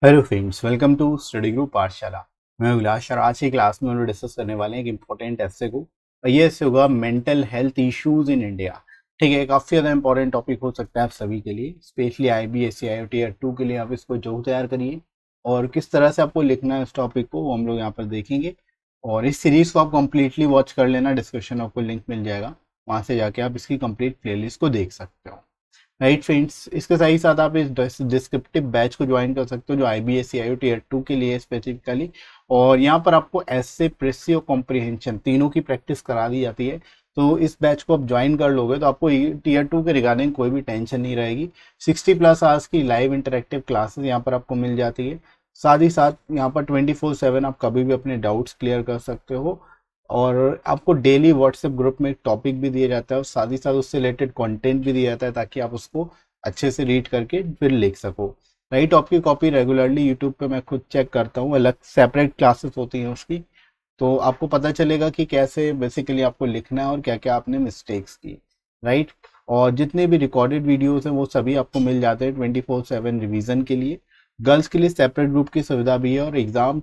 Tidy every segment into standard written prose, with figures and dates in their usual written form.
Hello friends, welcome to study group Pathshala. मैं उल्लास और आज की क्लास में हम लोग डिस्कस करने वाले हैं एक इंपॉर्टेंट ऐसे को। ये ऐसे होगा mental health issues in India. ठीक है, काफ़ी ज़्यादा इंपॉर्टेंट टॉपिक हो सकता है आप सभी के लिए, स्पेशली IBSC IIT ईयर 2 के लिए। आप इसको जरूर तैयार करिए और किस तरह से आपको लिखना है इस टॉपिक को वो हम लोग यहाँ पर देखेंगे। और इस सीरीज़ को आप कंप्लीटली वॉच कर लेना, डिस्क्रिप्शन में आपको लिंक मिल जाएगा, वहाँ से जाके आप इसकी कंप्लीट प्लेलिस्ट को देख सकते हो। राइट फ्रेंड्स, इसके साथ ही साथ आप इस डिस्क्रिप्टिव बैच को ज्वाइन कर सकते हो जो IBSC IIT ईयर 2 के लिए स्पेसिफिकली। और यहाँ पर आपको ऐसे प्रेसी और कॉम्प्रिहेंशन तीनों की प्रैक्टिस करा दी जाती है। तो इस बैच को आप ज्वाइन कर लोगे तो आपको टीयर 2 के रिगार्डिंग कोई भी टेंशन नहीं रहेगी। 60+ आवर्स की लाइव इंटरेक्टिव क्लासेस यहाँ पर आपको मिल जाती है। साथ ही साथ यहाँ पर 24/7 आप कभी भी अपने डाउट्स क्लियर कर सकते हो। और आपको डेली व्हाट्सएप ग्रुप में एक टॉपिक भी दिया जाता है और साथ ही साथ उससे रिलेटेड कंटेंट भी दिया जाता है ताकि आप उसको अच्छे से रीड करके फिर लिख सको। राइट, आपकी कॉपी रेगुलरली यूट्यूब पे मैं खुद चेक करता हूँ, अलग सेपरेट क्लासेस होती हैं उसकी। तो आपको पता चलेगा कि कैसे बेसिकली आपको लिखना है और क्या क्या आपने मिस्टेक्स की। राइट, और जितने भी रिकॉर्डेड वीडियोस हैं वो सभी आपको मिल जाते हैं 24/7 रिवीजन के लिए। गर्ल्स के लिए सेपरेट ग्रुप की सुविधा भी है और एग्जाम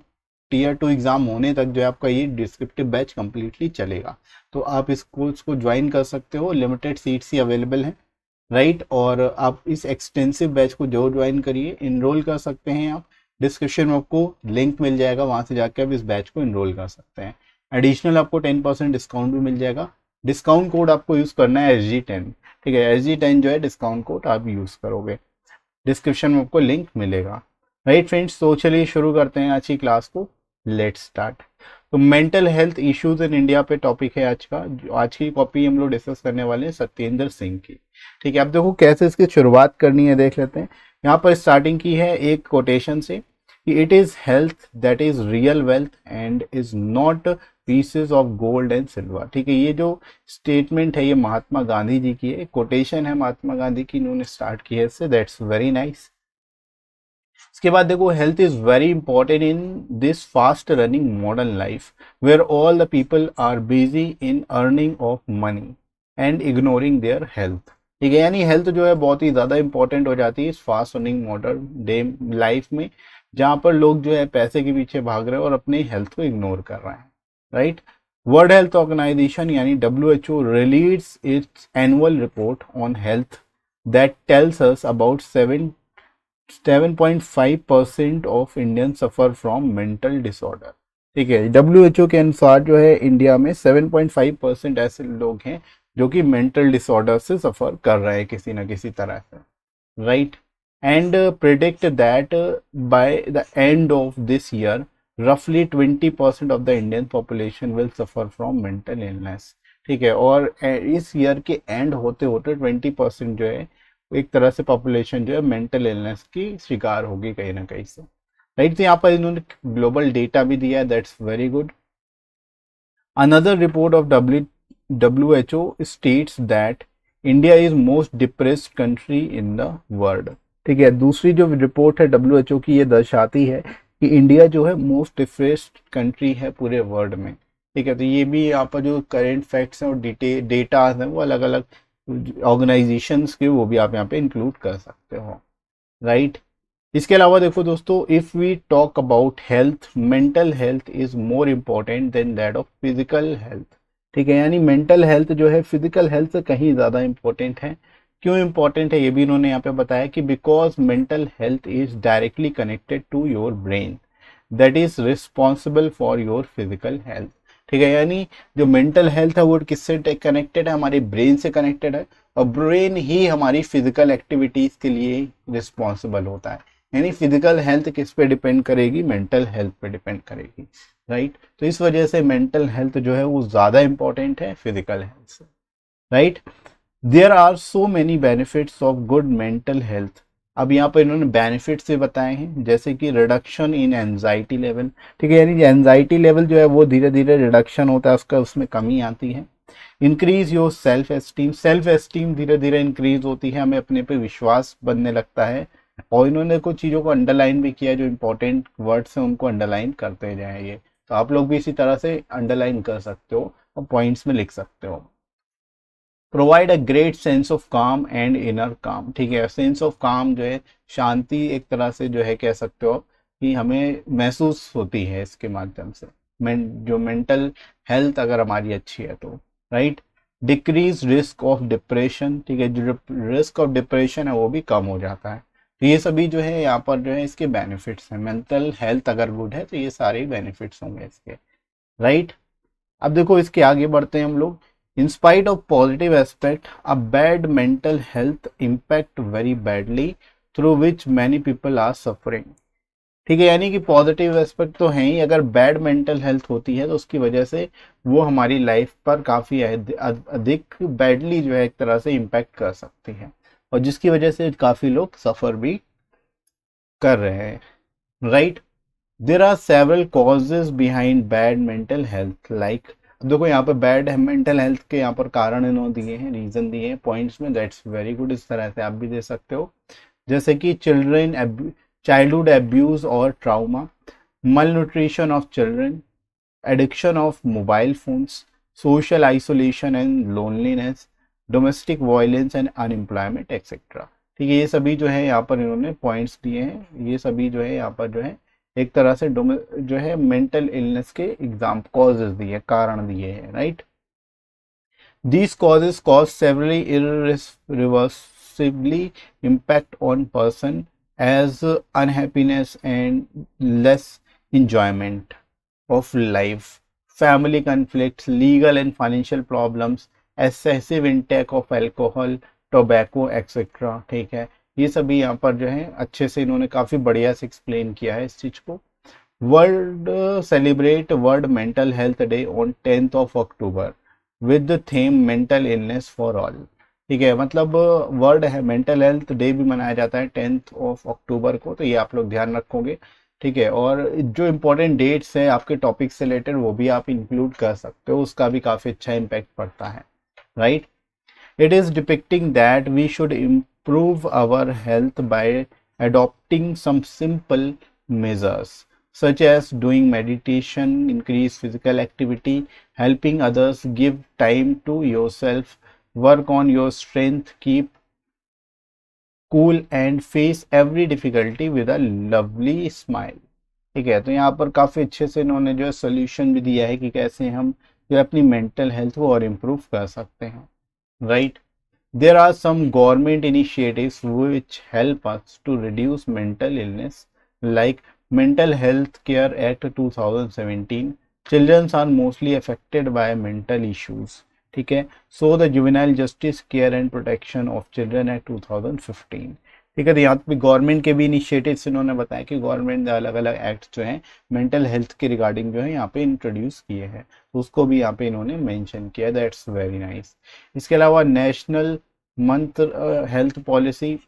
टीयर 2 एग्जाम होने तक जो है आपका ये डिस्क्रिप्टिव बैच कंप्लीटली चलेगा। तो आप इस कोर्स को ज्वाइन कर सकते हो, लिमिटेड सीट्स ही अवेलेबल हैं। राइट, और आप इस एक्सटेंसिव बैच को जो ज्वाइन करिए, इनरोल कर सकते हैं आप। डिस्क्रिप्शन में आपको लिंक मिल जाएगा, वहां से जाकर आप इस बैच को इनरोल कर सकते हैं। एडिशनल आपको 10% डिस्काउंट भी मिल जाएगा। डिस्काउंट कोड आपको यूज करना है SG10। ठीक है, SG10 जो है डिस्काउंट कोड आप यूज करोगे। डिस्क्रिप्शन में आपको लिंक मिलेगा। राइट फ्रेंड्स, तो चलिए शुरू करते हैं आज की क्लास को। Let's start. तो mental health issues in India पे टॉपिक है आज का। जो आज की कॉपी हम लोग डिस्कस करने वाले हैं सत्येंद्र सिंह की। ठीक है, अब देखो कैसे इसकी शुरुआत करनी है, देख लेते हैं। यहाँ पर स्टार्टिंग की है एक कोटेशन से कि it is health that is real wealth and is not pieces of gold and silver. ठीक है, ये जो स्टेटमेंट है ये महात्मा गांधी जी की है, कोटेशन है महात्मा गांधी की, इन्होंने स्टार्ट की है इससे। That's very nice. इसके बाद देखो, health is very important in this fast running modern life where all the people are busy in earning of money and ignoring their health. ठीक है, यानी हेल्थ जो है बहुत ही ज्यादा इंपॉर्टेंट हो जाती है इस fast running modern day life में, जहां पर लोग जो है पैसे के पीछे भाग रहे हैं और अपनी हेल्थ को इग्नोर कर रहे हैं। राइट, वर्ल्ड हेल्थ ऑर्गेनाइजेशन यानी WHO release it's annual report on health that tells us about 7.5% of Indian suffer from mental disorder. ठीक है, WHO के अनुसार जो है इंडिया में 7.5% ऐसे लोग हैं जो कि मेंटल डिसऑर्डर से सफर कर रहे हैं किसी ना किसी तरह से। Right, and predict that by the end of this year रफली 20% of the Indian population will suffer from mental illness. ठीक है, और इस ईयर के एंड होते होते 20% जो है एक तरह से पॉपुलेशन जो है मेंटल इलनेस की शिकार होगी कहीं ना कहीं से। राइट, तो यहाँ पर इन्होंने ग्लोबल डेटा भी दिया है, that's very good. Another report of WHO states that India is most depressed country in the world. ठीक है, दूसरी जो रिपोर्ट है WHO की, ये दर्शाती है कि इंडिया जो है मोस्ट डिप्रेस्ड कंट्री है पूरे वर्ल्ड में। ठीक है, तो ये भी यहाँ पर जो करेंट फैक्ट्स हैं और डेटा हैं वो अलग अलग ऑर्गेनाइजेशंस के, वो भी आप यहाँ पे इंक्लूड कर सकते हो। राइट, इसके अलावा देखो दोस्तों, if we talk about health, mental health is more important than that of physical health. ठीक है, यानी मेंटल हेल्थ जो है फिजिकल हेल्थ से कहीं ज्यादा इंपॉर्टेंट है। क्यों इंपॉर्टेंट है ये भी इन्होंने यहाँ पे बताया कि because mental health is directly connected to your brain that is responsible for your physical health. ठीक है, यानी जो मेंटल हेल्थ है वो किससे कनेक्टेड है, हमारे ब्रेन से कनेक्टेड है। और ब्रेन ही हमारी फिजिकल एक्टिविटीज के लिए रिस्पॉन्सिबल होता है। यानी फिजिकल हेल्थ किस पे डिपेंड करेगी, मेंटल हेल्थ पे डिपेंड करेगी। राइट, तो इस वजह से मेंटल हेल्थ जो है वो ज्यादा इंपॉर्टेंट है फिजिकल हेल्थ से। Right, there are so many benefits of good mental health. अब यहाँ पर इन्होंने बेनिफिट्स भी बताए हैं, जैसे कि रिडक्शन इन एंजाइटी लेवल। ठीक है, यानी एंजाइटी लेवल जो है वो धीरे धीरे रिडक्शन होता है, उसका उसमें कमी आती है। इंक्रीज योर सेल्फ एस्टीम धीरे धीरे इंक्रीज होती है, हमें अपने पे विश्वास बनने लगता है। और इन्होंने कुछ चीज़ों को अंडरलाइन भी किया, जो इंपॉर्टेंट वर्ड्स हैं उनको अंडरलाइन करते जाएंगे। तो आप लोग भी इसी तरह से अंडरलाइन कर सकते हो और पॉइंट्स में लिख सकते हो। Provide a great sense of काम एंड इनर काम। ठीक है, सेंस ऑफ काम जो है शांति एक तरह से जो है कह सकते हो कि हमें महसूस होती है इसके माध्यम से। जो मेंटल हेल्थ अगर हमारी अच्छी है तो, right. Decrease risk of depression. ठीक है, जो रिस्क ऑफ डिप्रेशन है वो भी कम हो जाता है। तो ये सभी जो है यहाँ पर जो है इसके बेनिफिट्स हैं। मेंटल हेल्थ अगर गुड है तो ये सारे बेनिफिट्स होंगे इसके, राइट। अब देखो इसके आगे बढ़ते हैं हम लोग। In spite of positive aspect, a bad mental health impact very badly through which many people are suffering. ठीक है, यानी कि पॉजिटिव एस्पेक्ट तो है ही, अगर बैड मेंटल हेल्थ होती है तो उसकी वजह से वो हमारी लाइफ पर काफ़ी अधिक बैडली जो है एक तरह से इम्पैक्ट कर सकती है, और जिसकी वजह से काफ़ी लोग सफ़र भी कर रहे हैं, right. There are several causes behind bad mental health like, देखो यहाँ पे बैड मेंटल हेल्थ के यहाँ पर कारण इन्होंने दिए हैं, रीजन दिए हैं पॉइंट्स में, दैट्स वेरी गुड। इस तरह से आप भी दे सकते हो, जैसे कि चाइल्डहुड एब्यूज और ट्राउमा, malnutrition of children, addiction of mobile phones, social isolation and loneliness, domestic violence and unemployment etc। ठीक है, ये सभी जो है यहाँ पर इन्होंने पॉइंट्स दिए हैं, ये सभी जो है यहाँ पर जो है एक तरह से जो है मेंटल इलनेस के एग्जाम कॉजेज दिए, कारण दिए हैं, right. These causes cause severely irreversibly impact on person as unhappiness and less enjoyment of life, family conflicts, legal and financial problems, excessive intake of alcohol, tobacco etc। ठीक है, ये सभी यहाँ पर जो है अच्छे से इन्होंने काफी बढ़िया से एक्सप्लेन किया है इस चीज को। World celebrate world mental health day on 10th of October with the theme mental illness for all. ठीक है, मतलब वर्ल्ड है मेंटल हेल्थ डे भी मनाया जाता है 10th of October को, तो ये आप लोग ध्यान रखोगे। ठीक है, और जो इम्पोर्टेंट डेट्स है आपके टॉपिक से रिलेटेड वो भी आप इंक्लूड कर सकते हो, उसका भी काफ़ी अच्छा इम्पैक्ट पड़ता है, right. It is depicting that we should improve our health by adopting some simple measures such as doing meditation, increase physical activity, helping others, give time to yourself, work on your strength, keep cool and face every difficulty with a lovely smile। ठीक है, तो यहाँ पर काफ़ी अच्छे से इन्होंने जो है सोल्यूशन भी दिया है कि कैसे हम जो है अपनी मेंटल हेल्थ को और इम्प्रूव कर सकते हैं, right. There are some government initiatives which help us to reduce mental illness, like Mental Health Care Act 2017. Children are mostly affected by mental issues. ठीक है, so the Juvenile Justice Care and Protection of Children Act 2015। ठीक है, तो यहाँ पे government के भी initiatives इन्होंने बताया कि गवर्नमेंट ने अलग अलग एक्ट जो हैं मेंटल हेल्थ के रिगार्डिंग जो है यहाँ पे इंट्रोड्यूस किए हैं, तो उसको भी यहाँ पे इन्होंने मेंशन किया, दैट्स वेरी नाइस। इसके अलावा national month health policy,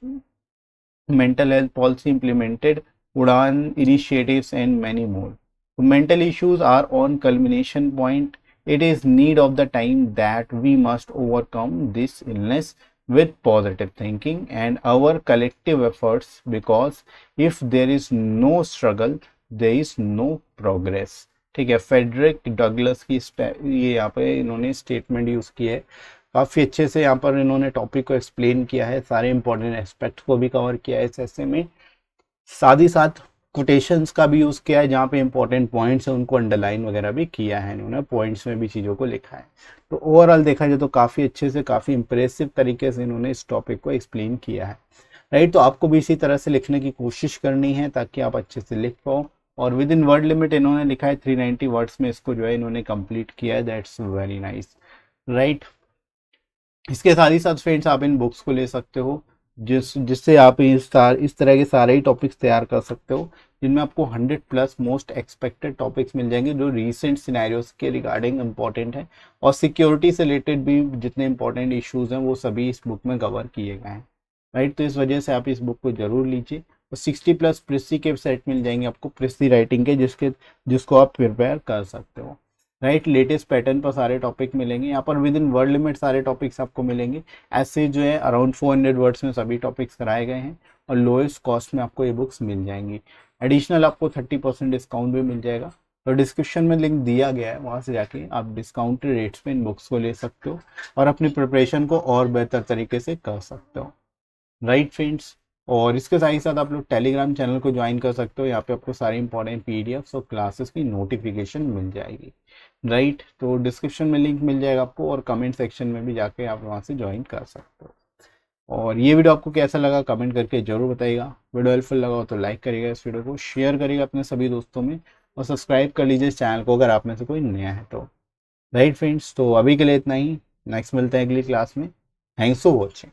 mental health policy implemented, Udan initiatives and many more. So mental issues are on culmination point. It is need of the time that we must overcome this illness with positive thinking and our collective efforts, because if there is no struggle there is no progress। ठीक है, Frederick Douglas की ये यहाँ पे इन्होंने statement use की है, काफ़ी अच्छे से यहाँ पर इन्होंने टॉपिक को एक्सप्लेन किया है, सारे इंपॉर्टेंट एस्पेक्ट को भी कवर किया है इस ऐसे में, साथ ही साथ कोटेशंस का भी यूज़ किया है, जहाँ पे इंपॉर्टेंट पॉइंट्स हैं उनको अंडरलाइन वगैरह भी किया है इन्होंने, पॉइंट्स में भी चीज़ों को लिखा है। तो ओवरऑल देखा जाए तो काफ़ी अच्छे से काफ़ी इंप्रेसिव तरीके से इन्होंने इस टॉपिक को एक्सप्लेन किया है, राइट। तो आपको भी इसी तरह से लिखने की कोशिश करनी है ताकि आप अच्छे से लिख पाओ, और विद इन वर्ड लिमिट इन्होंने लिखा है 390 वर्ड्स में इसको जो है इन्होंने कंप्लीट किया है, दैट्स वेरी नाइस, राइट। इसके साथ ही साथ फ्रेंड्स आप इन बुक्स को ले सकते हो जिससे आप इस तरह के सारे ही टॉपिक्स तैयार कर सकते हो, जिनमें आपको 100+ मोस्ट एक्सपेक्टेड टॉपिक्स मिल जाएंगे जो रीसेंट सिनेरियोस के रिगार्डिंग इंपॉर्टेंट है, और सिक्योरिटी से रिलेटेड भी जितने इंपॉर्टेंट इश्यूज हैं वो सभी इस बुक में कवर किए गए हैं, राइट। तो इस वजह से आप इस बुक को जरूर लीजिए, और 60+ प्रिसी के सेट मिल जाएंगे आपको प्रिसी राइटिंग के, जिसको आप प्रिपेयर कर सकते हो, राइट। लेटेस्ट पैटर्न पर सारे टॉपिक मिलेंगे यहाँ पर, विद इन वर्ड लिमिट सारे टॉपिक्स आपको मिलेंगे, ऐसे जो है अराउंड 400 वर्ड्स में सभी टॉपिक्स कराए गए हैं, और लोएस्ट कॉस्ट में आपको ये बुक्स मिल जाएंगी। एडिशनल आपको 30% डिस्काउंट भी मिल जाएगा, तो डिस्क्रिप्शन में लिंक दिया गया है, वहाँ से जाके आप डिस्काउंटेड रेट्स पे इन बुक्स को ले सकते हो और अपनी प्रिपरेशन को और बेहतर तरीके से कर सकते हो। राइट फ्रेंड्स, और इसके साथ ही साथ आप लोग टेलीग्राम चैनल को ज्वाइन कर सकते हो, यहाँ पे आपको सारे इंपॉर्टेंट पीडीएफ्स और क्लासेस की नोटिफिकेशन मिल जाएगी। राइट, तो डिस्क्रिप्शन में लिंक मिल जाएगा आपको और कमेंट सेक्शन में भी जाके आप वहाँ से ज्वाइन कर सकते हो। और ये वीडियो आपको कैसा लगा कमेंट करके जरूर बताइएगा। वीडियो हेल्पफुल लगा हो तो लाइक करिएगा, इस वीडियो को शेयर करिएगा अपने सभी दोस्तों में और सब्सक्राइब कर लीजिए इस चैनल को अगर आप में से कोई नया है तो। राइट फ्रेंड्स, तो अभी के लिए इतना ही, नेक्स्ट मिलते हैं अगली क्लास में। Thanks for watching.